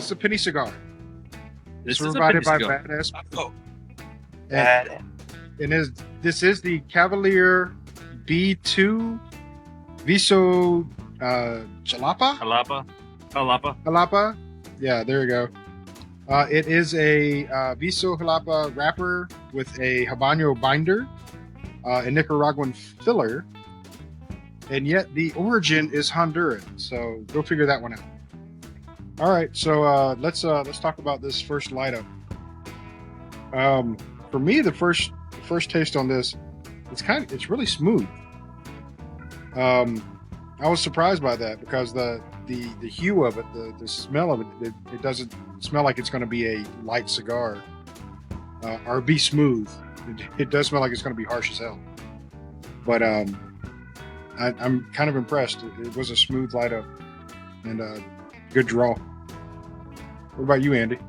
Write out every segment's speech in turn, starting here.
This is a penny cigar. This It's is a provided by penny cigar. Badass. Oh, And, this is the Cavalier B2 Viso Jalapa? Jalapa. Yeah, there you go. It is a Viso Jalapa wrapper with a Habano binder, a Nicaraguan filler, and yet the origin is Honduran. So go figure that one out. All right, so let's talk about this first light up. For me, the first taste on this, it's really smooth. I was surprised by that because the hue of it, the smell of it, it doesn't smell like it's going to be a light cigar or be smooth. It does smell like it's going to be harsh as hell. But I'm kind of impressed. It was a smooth light up and a good draw. What about you, Andy?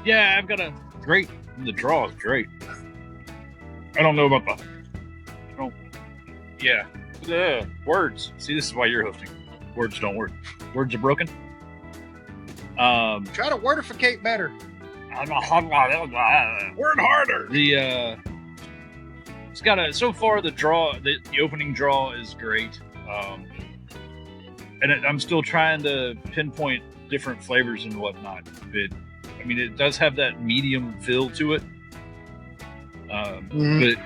Yeah, I've got a great. The draw is great. I don't know about the. Yeah. Words. See, this is why you're hosting. Words don't work. Words are broken. Try to wordificate better. Word harder. It's got a. So far, the draw, the opening draw is great. And I'm still trying to pinpoint different flavors and whatnot. But I mean, it does have that medium feel to it. But it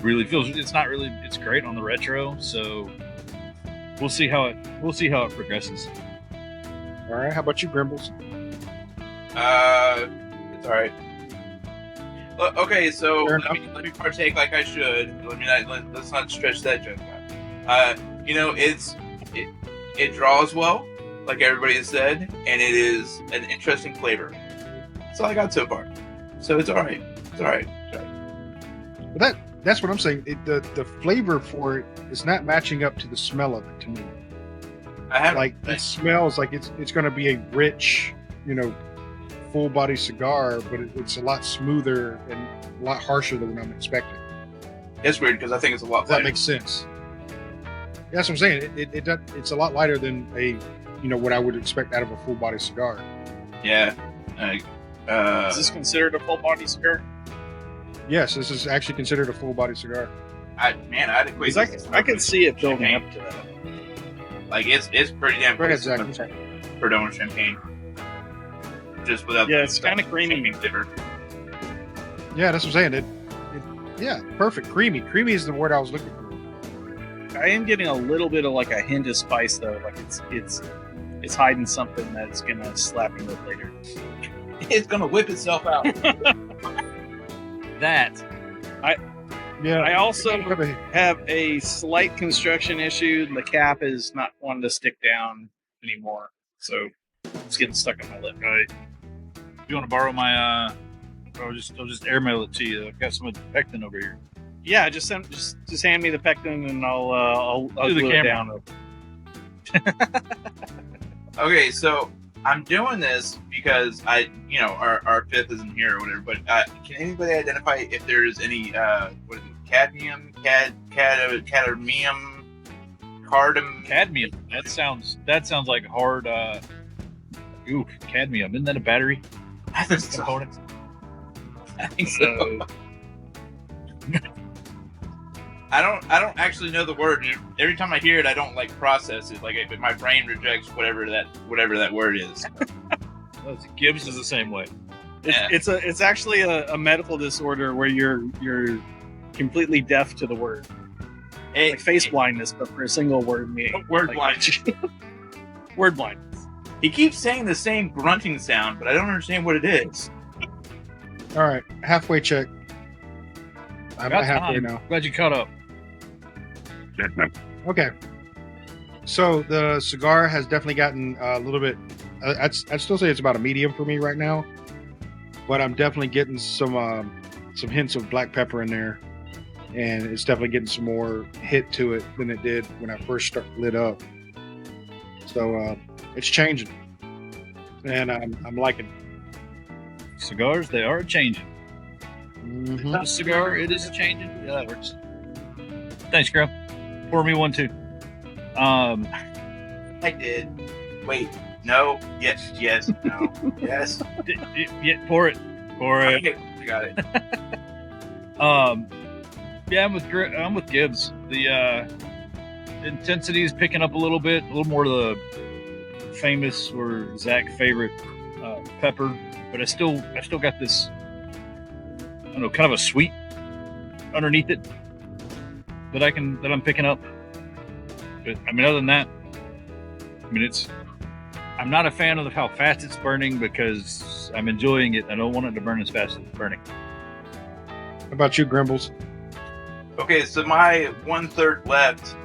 really feels. It's not really. It's great on the retro. So we'll see how it progresses. All right. How about you, Grimbles? It's all right. Okay, so let me partake like I should. Let's not stretch that joke out. It draws well, like everybody has said, and it is an interesting flavor. That's all I got so far. So it's all right. It's all right. Well, that's what I'm saying. The flavor for it is not matching up to the smell of it to me. It smells like it's going to be a rich, full body cigar, but it's a lot smoother and a lot harsher than what I'm expecting. It's weird because I think it's a lot lighter. That makes sense. Yeah, that's what I'm saying. It's a lot lighter than what I would expect out of a full body cigar. Yeah. Is this considered a full body cigar? Yes, this is actually considered a full body cigar. I'd equate. I can see it building up to that. Like it's pretty damn Go ahead, close Zach. to Perdomo champagne. Just without. Yeah, it's kind of creamy. Flavor. Yeah, that's what I'm saying. Yeah, perfect. Creamy. Creamy is the word I was looking for. I am getting a little bit of like a hint of spice though. Like it's hiding something that's gonna slap you with later. It's gonna whip itself out. I also have a slight construction issue. The cap is not wanting to stick down anymore, so it's getting stuck in my lip. You want to borrow my? I'll just airmail it to you. I've got some of the pectin over here. Yeah, just hand me the pectin and I'll do the camera down. Okay, so I'm doing this because our fifth isn't here or whatever. But can anybody identify if there's any what is it? Cadmium. Cadmium. That sounds like hard. Cadmium. Isn't that a battery? I think so. Component. I think so. I don't actually know the word. Every time I hear it, I don't process it. Like my brain rejects whatever that word is. Gibs is the same way. Yeah. It's actually a medical disorder where you're completely deaf to the word. Like face blindness, but for a single word meaning. Word blindness. Word blindness. He keeps saying the same grunting sound, but I don't understand what it is. All right, halfway check. I'm at halfway now. Glad you caught up. Okay. So the cigar has definitely gotten a little bit. I'd still say it's about a medium for me right now, but I'm definitely getting some hints of black pepper in there, and it's definitely getting some more hit to it than it did when I first lit up. So it's changing, and I'm liking it. Cigars, they are changing. Mm-hmm. A cigar, it is changing. Yeah, that works. Thanks, girl. Pour me one too. I did. Wait, No. Yes. Yes. No. Yes. Yeah, pour it. Okay, I got it. Yeah, I'm with Gibs. The intensity is picking up a little bit, a little more of the famous or Zach favorite pepper, but I still got this, I don't know, kind of a sweet underneath it that I'm picking up. But I mean, other than that, I mean, I'm not a fan of how fast it's burning because I'm enjoying it. I don't want it to burn as fast as it's burning. How about you, Grimbles? Okay, so my 1/3 left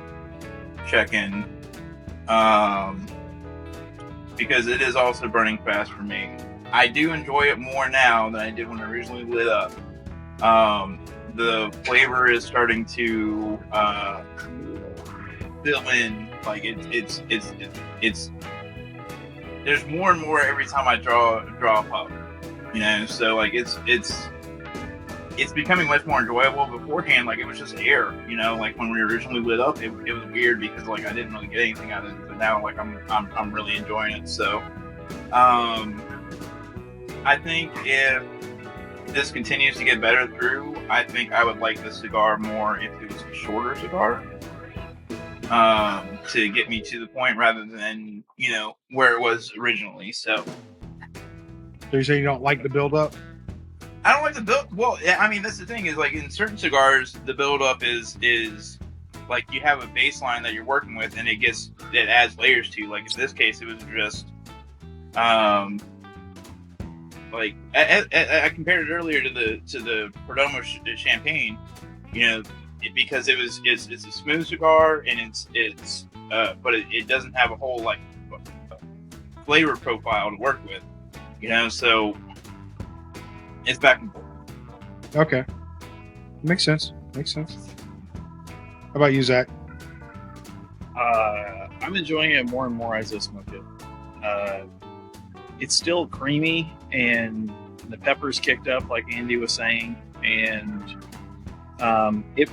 check-in, because it is also burning fast for me. I do enjoy it more now than I did when it originally lit up. The flavor is starting to fill in. Like it's there's more and more every time I draw a puff. You know, so like it's becoming much more enjoyable. Beforehand, like it was just air, you know, like when we originally lit up, it was weird because like I didn't really get anything out of it, but now like I'm really enjoying it. So I think if this continues to get better through, I think I would like the cigar more if it was a shorter cigar, to get me to the point rather than, you know, where it was originally. So you're saying you don't like the build up? I don't like the build. Well, I mean, that's the thing is like in certain cigars, the build up is like you have a baseline that you're working with, and it adds layers to. Like in this case, it was just like I compared it earlier to the Perdomo Champagne, you know, because it's a smooth cigar and it's but it doesn't have a whole like flavor profile to work with, you know, so. It's back and forth. Okay. Makes sense. How about you, Zach? I'm enjoying it more and more as I smoke it. It's still creamy, and the pepper's kicked up, like Andy was saying, and it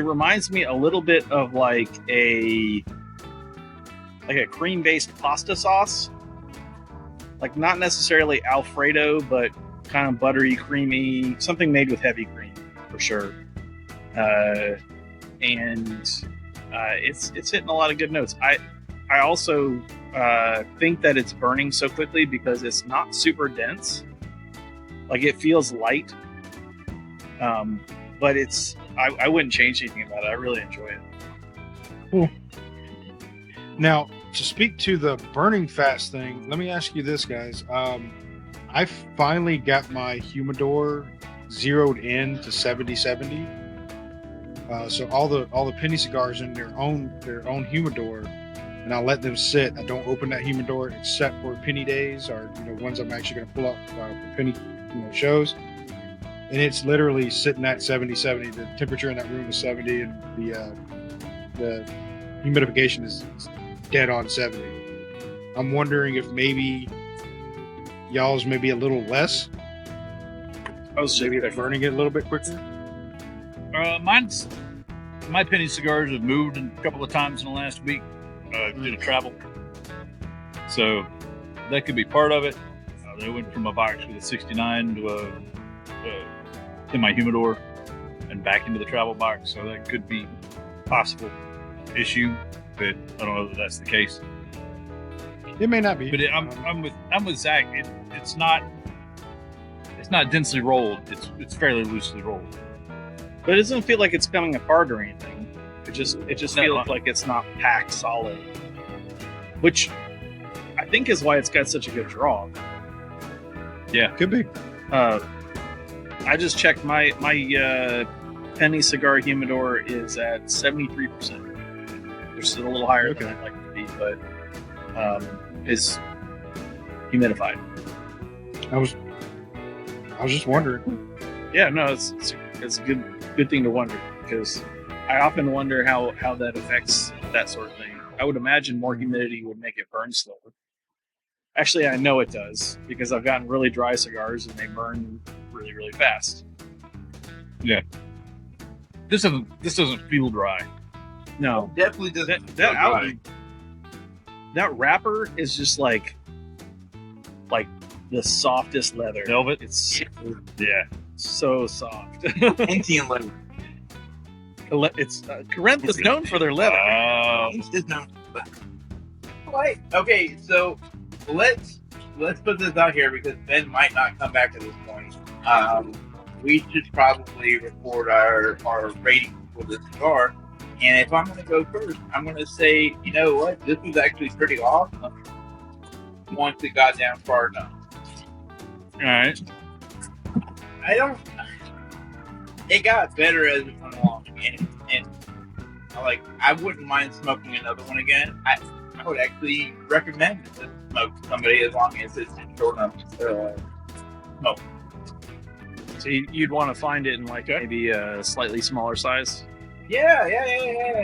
reminds me a little bit of like a cream-based pasta sauce. Like not necessarily Alfredo, but kind of buttery, creamy, something made with heavy cream for sure. And it's hitting a lot of good notes. I also think that it's burning so quickly because it's not super dense. Like it feels light, but I wouldn't change anything about it. I really enjoy it. Cool. Now, to speak to the burning fast thing, let me ask you this, guys. I finally got my humidor zeroed in to 70/70. So all the penny cigars in their own humidor, and I'll let them sit. I don't open that humidor except for penny days or ones I'm actually going to pull up for penny shows. And it's literally sitting at 70/70. The temperature in that room is 70, and the humidification is dead on 70. I'm wondering if maybe y'all's maybe a little less. Maybe they're burning it a little bit quicker. My penny cigars have moved a couple of times in the last week due to travel, so that could be part of it. They went from a box with a 69 to in my humidor and back into the travel box, so that could be a possible issue. But I don't know if that's the case. It may not be. But I'm with Zach. It's not densely rolled. It's fairly loosely rolled. But it doesn't feel like it's coming apart or anything. It just feels like it's not packed solid, which I think is why it's got such a good draw. Yeah, could be. I just checked my penny cigar humidor is at 73%. Which is a little higher than I'd like it to be, but it's humidified. I was just wondering. Yeah, no, it's a good thing to wonder, because I often wonder how that affects that sort of thing. I would imagine more humidity would make it burn slower. Actually, I know it does, because I've gotten really dry cigars and they burn really, really fast. Yeah. This doesn't feel dry. No, definitely doesn't. that wrapper is just like the softest leather. Velvet. It's Yeah. so soft. Indian leather. It's Corinth is known for their leather. Is known for that. Right. Okay, so let's put this out here because Ben might not come back to this point. We should probably record our rating for this cigar. And if I'm going to go first, I'm going to say, you know what? This was actually pretty awesome once it got down far enough. All right. It got better as it went along. And I wouldn't mind smoking another one again. I would actually recommend to smoke somebody as long as it's short enough smoke. So you'd want to find it in like maybe a slightly smaller size. Yeah.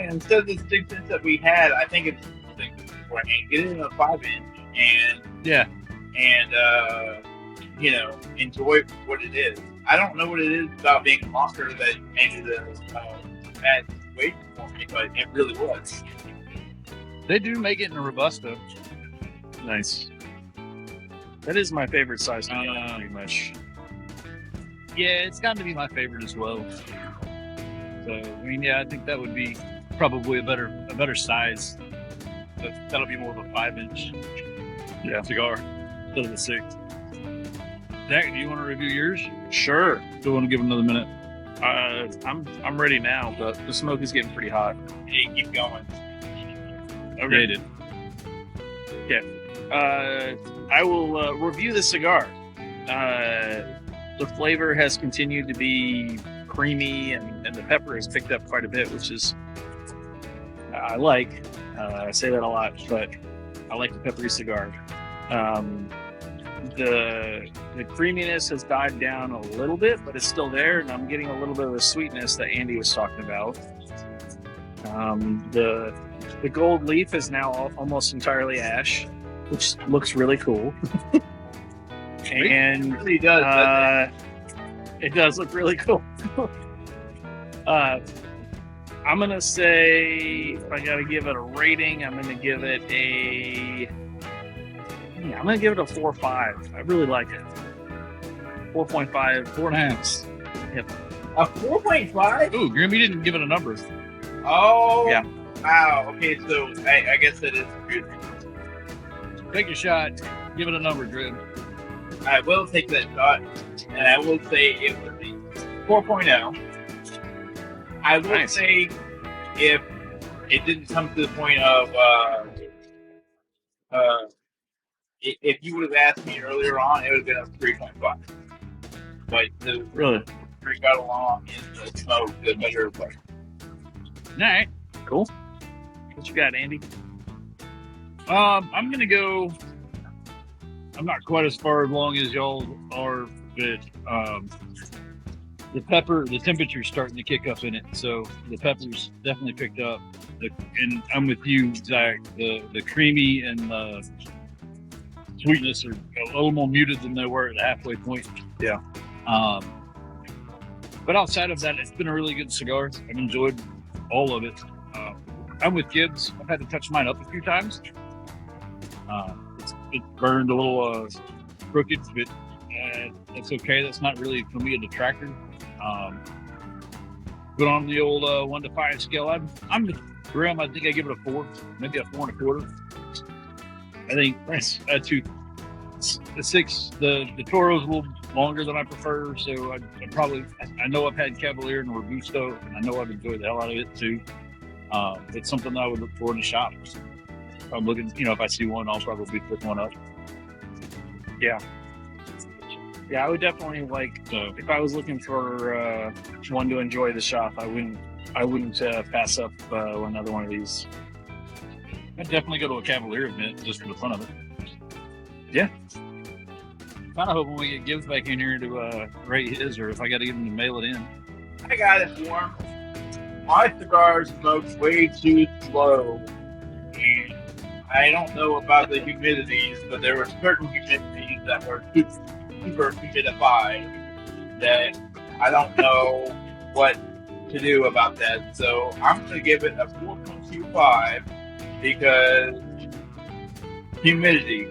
Instead of the 6-inch that we had, I think it's 6-inch beforehand. Get it in a 5-inch and enjoy what it is. I don't know what it is about being longer that made it a bad situation for me, but it really was. They do make it in a Robusto. Nice. That is my favorite size, pretty much. Yeah, it's got to be my favorite as well. So, I mean, yeah, I think that would be probably a better size. That'll be more of a 5-inch cigar instead of the 6. Dak, do you want to review yours? Sure. Do you want to give it another minute? I'm ready now, but the smoke is getting pretty hot. Hey, keep going. Okay, dude. I will review the cigar. The flavor has continued to be creamy, and the pepper has picked up quite a bit, which is I like. I say that a lot, but I like the peppery cigar. The creaminess has died down a little bit, but it's still there, and I'm getting a little bit of the sweetness that Andy was talking about. The gold leaf is now almost entirely ash, which looks really cool. And It really does. it does look really cool. I'm gonna say, if I gotta give it a rating, I'm gonna give it a 4.5. I really like it. 4.5, 4.5. Yep. A 4.5? Ooh, Grim, you didn't give it a number. Oh, Yeah. Wow. Okay, so I guess that is good. Take a shot. Give it a number, Grim. I will take that shot, and I will say it would be 4.0. I will say if it didn't come to the point of if you would have asked me earlier on, it would have been a 3.5. But the Really? we got along in the smoke, the better part. All right. Cool. What you got, Andy? I'm gonna go. I'm not quite as far along as y'all are, but the temperature's starting to kick up in it, so the pepper's definitely picked up. And I'm with you, Zach. The creamy and the sweetness are a little more muted than they were at the halfway point. Yeah. But outside of that, it's been a really good cigar. I've enjoyed all of it. I'm with Gibs. I've had to touch mine up a few times. It burned a little crooked, but that's okay. That's not really for me a detractor. But on the old 1 to 5 scale, I'm with Grim. I think I give it a 4, maybe a 4 1/4. I think that's the 6. The Toro's a little longer than I prefer, so I know I've had Cavalier and Robusto, and I know I've enjoyed the hell out of it too. It's something that I would look forward to shop. If I'm looking, if I see one, I'll probably pick one up. Yeah, I would definitely if I was looking for one to enjoy the shop, I wouldn't pass up another one of these. I'd definitely go to a Cavalier event just for the fun of it. Yeah. Kind of hoping we get Gibs back in here to rate his, or if I got to get him to mail it in. I got it for him. My cigar smokes way too slow, and I don't know about the humidities, but there were certain humidities that were super humidified that I don't know what to do about that. So I'm going to give it a 4.25 because humidity.